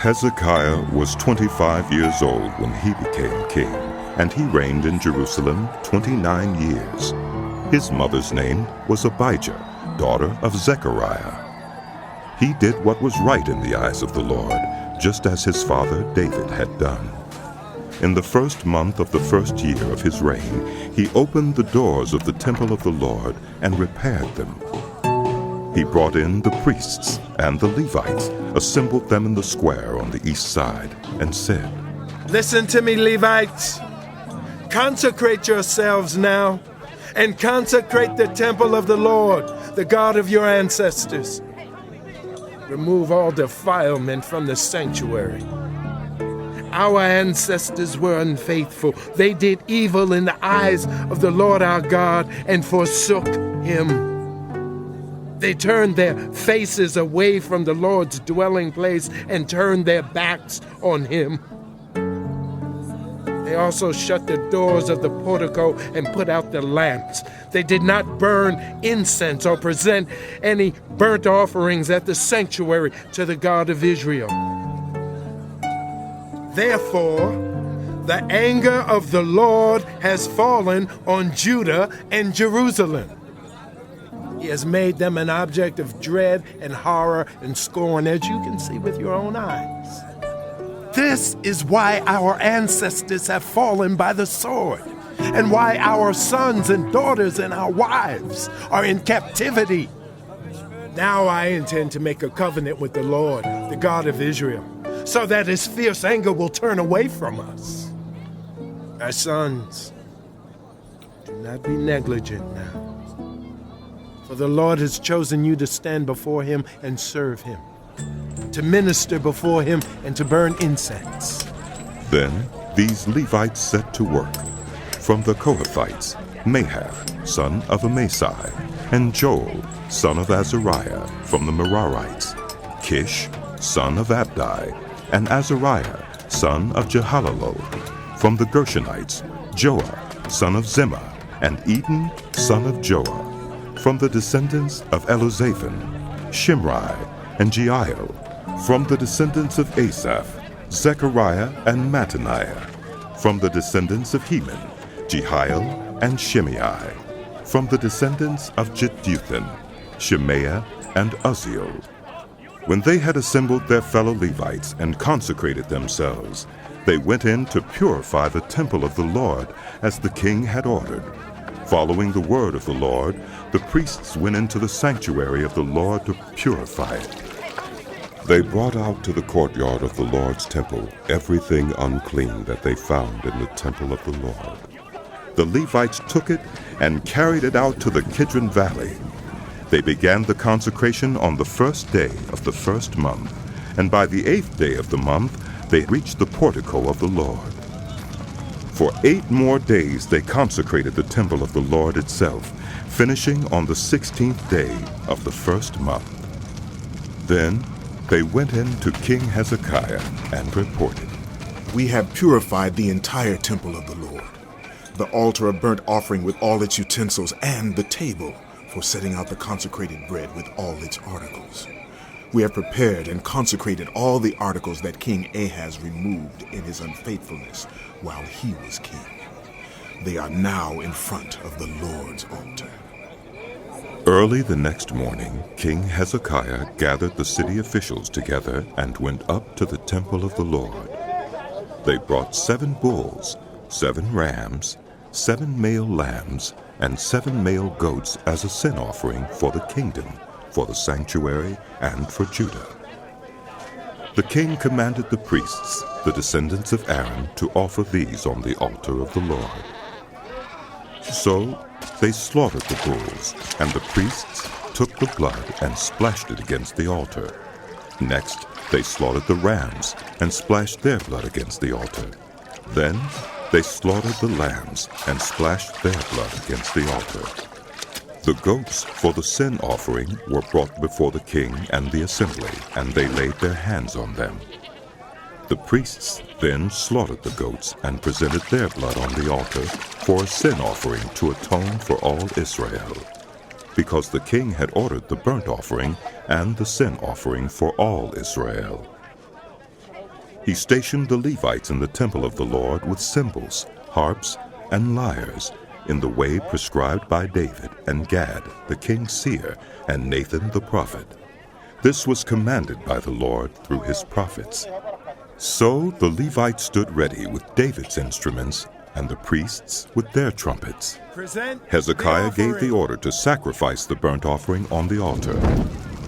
Hezekiah was 25 years old when he became king, and he reigned in Jerusalem 29 years. His mother's name was Abijah, daughter of Zechariah. He did what was right in the eyes of the Lord, just as his father David had done. In the first month of the first year of his reign, he opened the doors of the temple of the Lord and repaired them. He brought in the priests and the Levites, assembled them in the square on the east side, and said, "Listen to me, Levites. Consecrate yourselves now, and consecrate the temple of the Lord, the God of your ancestors. Remove all defilement from the sanctuary. Our ancestors were unfaithful. They did evil in the eyes of the Lord our God and forsook him. They turned their faces away from the Lord's dwelling place and turned their backs on him. They also shut the doors of the portico and put out the lamps. They did not burn incense or present any burnt offerings at the sanctuary to the God of Israel. Therefore, the anger of the Lord has fallen on Judah and Jerusalem. He has made them an object of dread and horror and scorn, as you can see with your own eyes. This is why our ancestors have fallen by the sword, and why our sons and daughters and our wives are in captivity. Now I intend to make a covenant with the Lord, the God of Israel, so that his fierce anger will turn away from us. My sons, do not be negligent now. For the Lord has chosen you to stand before him and serve him, to minister before him and to burn incense." Then these Levites set to work. From the Kohathites, Mahath, son of Amasai, and Joel, son of Azariah, from the Merarites, Kish, son of Abdi, and Azariah, son of Jehalalel, from the Gershonites, Joah, son of Zimmah, and Eden, son of Joah, from the descendants of Eluzaphan, Shimri, and Jeiel, from the descendants of Asaph, Zechariah and Mattaniah, from the descendants of Heman, Jehiel and Shimei, from the descendants of Jeduthun, Shemaiah and Uzziel. When they had assembled their fellow Levites and consecrated themselves, they went in to purify the temple of the Lord as the king had ordered. Following the word of the Lord, the priests went into the sanctuary of the Lord to purify it. They brought out to the courtyard of the Lord's temple everything unclean that they found in the temple of the Lord. The Levites took it and carried it out to the Kidron Valley. They began the consecration on the first day of the first month, and by the 8th day of the month they reached the portico of the Lord. For 8 more days they consecrated the temple of the Lord itself, finishing on the 16th day of the first month. Then they went in to King Hezekiah and reported, "We have purified the entire temple of the Lord, the altar of burnt offering with all its utensils, and the table for setting out the consecrated bread with all its articles. We have prepared and consecrated all the articles that King Ahaz removed in his unfaithfulness while he was king. They are now in front of the Lord's altar." Early the next morning, King Hezekiah gathered the city officials together and went up to the temple of the Lord. They brought 7 bulls, 7 rams, 7 male lambs, and 7 male goats as a sin offering for the kingdom, for the sanctuary, and for Judah. The king commanded the priests, the descendants of Aaron, to offer these on the altar of the Lord. So they slaughtered the bulls, and the priests took the blood and splashed it against the altar. Next, they slaughtered the rams and splashed their blood against the altar. Then they slaughtered the lambs and splashed their blood against the altar. The goats for the sin offering were brought before the king and the assembly, and they laid their hands on them. The priests then slaughtered the goats and presented their blood on the altar for a sin offering to atone for all Israel, because the king had ordered the burnt offering and the sin offering for all Israel. he stationed the Levites in the temple of the Lord with cymbals, harps, and lyres, in the way prescribed by David and Gad, the king's seer, and Nathan the prophet. This was commanded by the Lord through his prophets. So the Levites stood ready with David's instruments, and the priests with their trumpets. Hezekiah gave the order to sacrifice the burnt offering on the altar.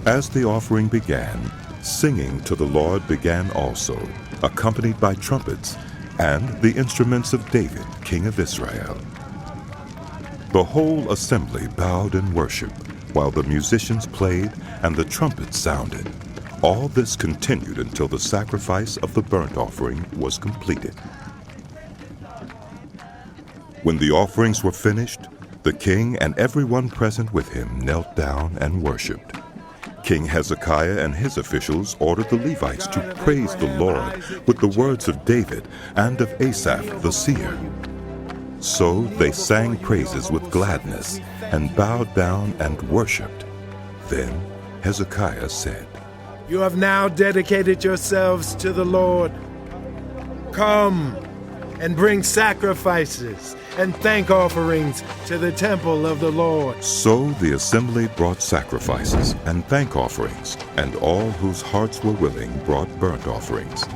As the offering began, singing to the Lord began also, accompanied by trumpets and the instruments of David, king of Israel. The whole assembly bowed in worship, while the musicians played and the trumpets sounded. All this continued until the sacrifice of the burnt offering was completed. When the offerings were finished, the king and everyone present with him knelt down and worshipped. King Hezekiah and his officials ordered the Levites to praise the Lord with the words of David and of Asaph the seer. So they sang praises with gladness and bowed down and worshipped. Then Hezekiah said, "You have now dedicated yourselves to the Lord. Come and bring sacrifices and thank offerings to the temple of the Lord." So the assembly brought sacrifices and thank offerings, and all whose hearts were willing brought burnt offerings.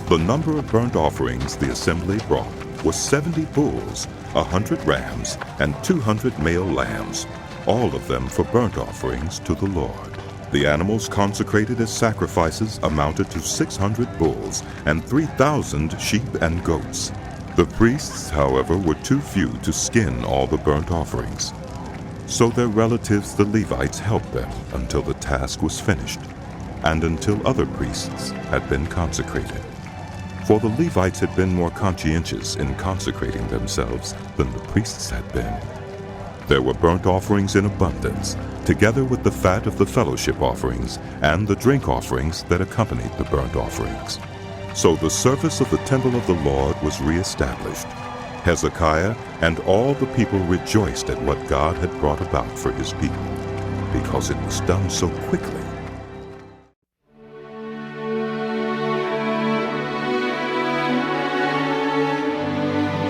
The number of burnt offerings the assembly brought was 70 bulls, 100 rams, and 200 male lambs, all of them for burnt offerings to the Lord. The animals consecrated as sacrifices amounted to 600 bulls and 3,000 sheep and goats. The priests, however, were too few to skin all the burnt offerings. So their relatives, the Levites, helped them until the task was finished, and until other priests had been consecrated. For the Levites had been more conscientious in consecrating themselves than the priests had been. There were burnt offerings in abundance, together with the fat of the fellowship offerings and the drink offerings that accompanied the burnt offerings. So the service of the temple of the Lord was reestablished. Hezekiah and all the people rejoiced at what God had brought about for his people, because it was done so quickly.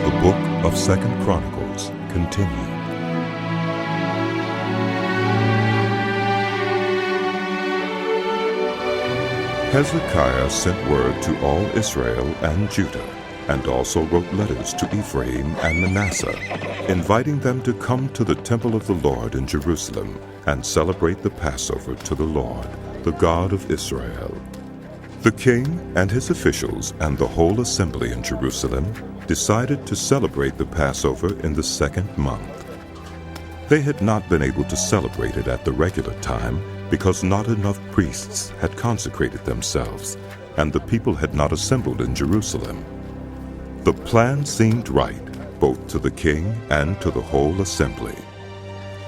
The book of 2 Chronicles continued. Hezekiah sent word to all Israel and Judah, and also wrote letters to Ephraim and Manasseh, inviting them to come to the temple of the Lord in Jerusalem and celebrate the Passover to the Lord, the God of Israel. The king and his officials and the whole assembly in Jerusalem decided to celebrate the Passover in the 2nd month. They had not been able to celebrate it at the regular time because not enough priests had consecrated themselves, and the people had not assembled in Jerusalem. The plan seemed right, both to the king and to the whole assembly.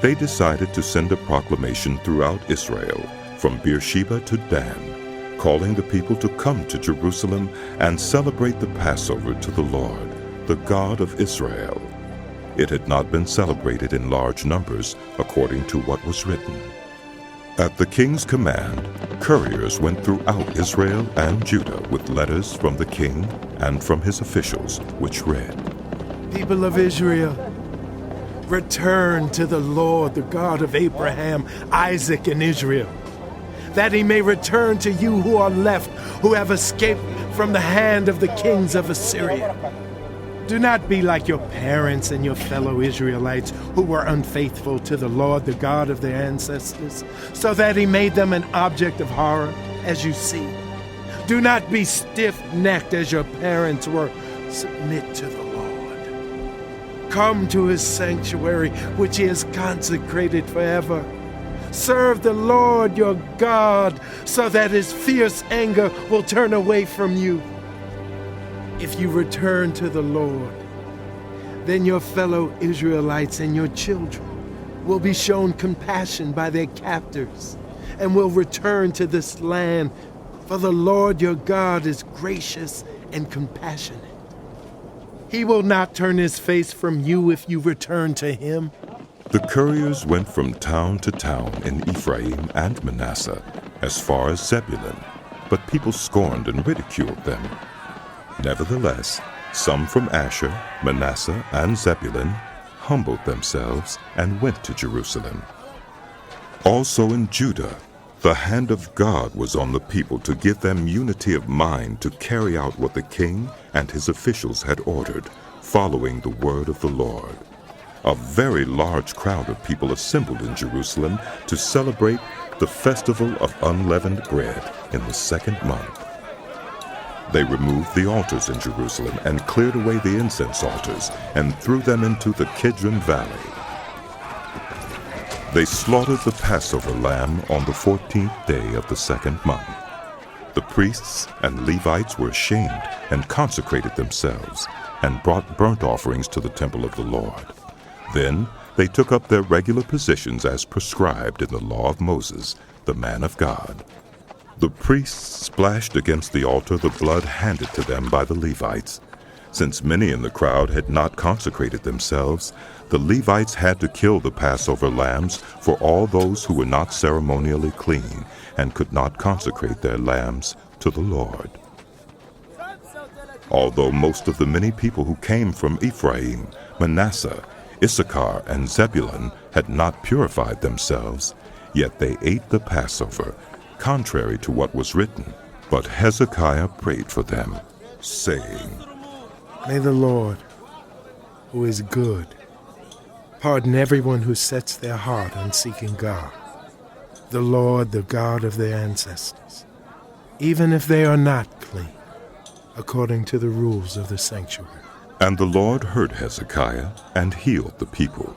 They decided to send a proclamation throughout Israel, from Beersheba to Dan, calling the people to come to Jerusalem and celebrate the Passover to the Lord, the God of Israel. It had not been celebrated in large numbers, according to what was written. At the king's command, couriers went throughout Israel and Judah with letters from the king and from his officials, which read, "People of Israel, return to the Lord, the God of Abraham, Isaac, and Israel, that he may return to you who are left, who have escaped from the hand of the kings of Assyria. Do not be like your parents and your fellow Israelites who were unfaithful to the Lord, the God of their ancestors, so that he made them an object of horror, as you see. Do not be stiff-necked as your parents were. Submit to the Lord. Come to his sanctuary, which he has consecrated forever. Serve the Lord your God, so that his fierce anger will turn away from you. If you return to the Lord, then your fellow Israelites and your children will be shown compassion by their captors and will return to this land, for the Lord your God is gracious and compassionate. He will not turn his face from you if you return to him." The couriers went from town to town in Ephraim and Manasseh, as far as Zebulun, but people scorned and ridiculed them. Nevertheless, some from Asher, Manasseh, and Zebulun humbled themselves and went to Jerusalem. Also in Judah, the hand of God was on the people to give them unity of mind to carry out what the king and his officials had ordered, following the word of the Lord. A very large crowd of people assembled in Jerusalem to celebrate the festival of unleavened bread in the second month. They removed the altars in Jerusalem and cleared away the incense altars and threw them into the Kidron Valley. They slaughtered the Passover lamb on the 14th day of the second month. The priests and Levites were ashamed and consecrated themselves and brought burnt offerings to the temple of the Lord. Then they took up their regular positions as prescribed in the law of Moses, the man of God. The priests splashed against the altar the blood handed to them by the Levites. Since many in the crowd had not consecrated themselves, the Levites had to kill the Passover lambs for all those who were not ceremonially clean and could not consecrate their lambs to the Lord. Although most of the many people who came from Ephraim, Manasseh, Issachar, and Zebulun had not purified themselves, yet they ate the Passover, contrary to what was written. But Hezekiah prayed for them, saying, May the Lord, who is good, pardon everyone who sets their heart on seeking God, the Lord, the God of their ancestors, even if they are not clean, according to the rules of the sanctuary. And the Lord heard Hezekiah and healed the people.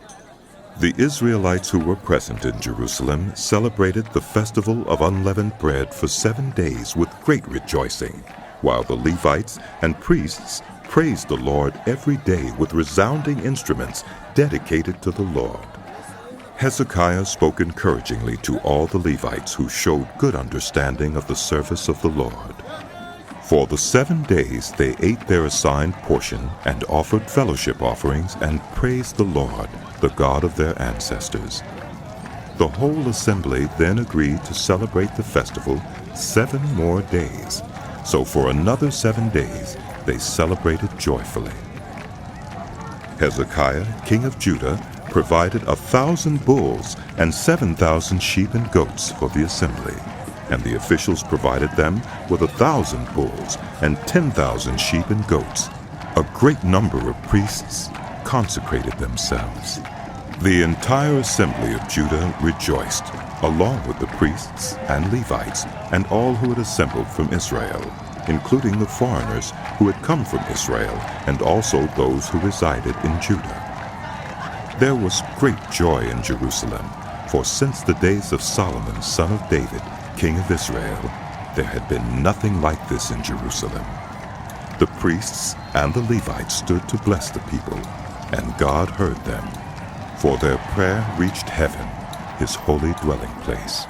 The Israelites who were present in Jerusalem celebrated the festival of unleavened bread for 7 days with great rejoicing, while the Levites and priests praised the Lord every day with resounding instruments dedicated to the Lord. Hezekiah spoke encouragingly to all the Levites who showed good understanding of the service of the Lord. For the 7 days they ate their assigned portion and offered fellowship offerings and praised the Lord, the God of their ancestors. The whole assembly then agreed to celebrate the festival 7 more days. So for another 7 days they celebrated joyfully. Hezekiah, king of Judah, provided 1,000 bulls and 7,000 sheep and goats for the assembly, and the officials provided them with 1,000 bulls and 10,000 sheep and goats. A great number of priests consecrated themselves. The entire assembly of Judah rejoiced, along with the priests and Levites and all who had assembled from Israel, including the foreigners who had come from Israel and also those who resided in Judah. There was great joy in Jerusalem, for since the days of Solomon, son of David, king of Israel, there had been nothing like this in Jerusalem. The priests and the Levites stood to bless the people, and God heard them, for their prayer reached heaven, his holy dwelling place.